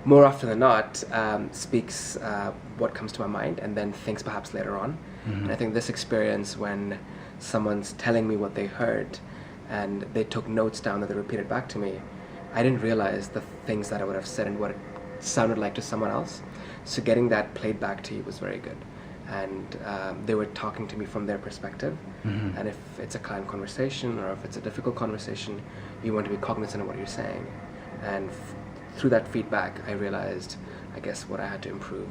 more often than not, speaks what comes to my mind and then thinks perhaps later on. Mm-hmm. And I think this experience when someone's telling me what they heard and they took notes down that they repeated back to me, I didn't realize the things that I would have said and what it sounded like to someone else. So getting that played back to you was very good. And they were talking to me from their perspective. Mm-hmm. And if it's a client conversation or if it's a difficult conversation, you want to be cognizant of what you're saying. And through that feedback, I realized, I guess, what I had to improve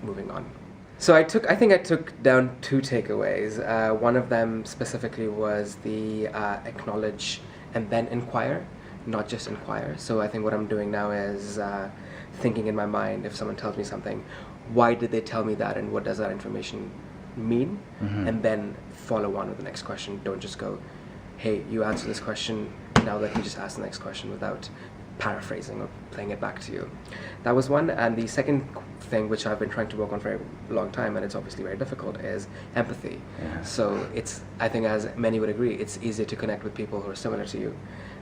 moving on. So I think I took down 2 takeaways. One of them specifically was the acknowledge and then inquire, not just inquire. So I think what I'm doing now is thinking in my mind, if someone tells me something, why did they tell me that and what does that information mean? Mm-hmm. And then follow on with the next question. Don't just go, hey, you answered this question, now let me just ask the next question without paraphrasing or playing it back to you. That was one. And the second thing, which I've been trying to work on for a long time, and it's obviously very difficult, is empathy. Yeah. So I think as many would agree, it's easier to connect with people who are similar to you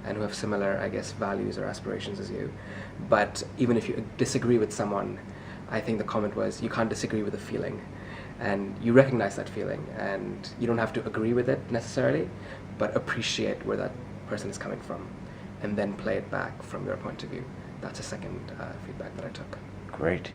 and who have similar, I guess, values or aspirations as you. But even if you disagree with someone, I think the comment was, you can't disagree with a feeling. And you recognize that feeling, and you don't have to agree with it necessarily, but appreciate where that person is coming from, and then play it back from your point of view. That's a second feedback that I took. Great.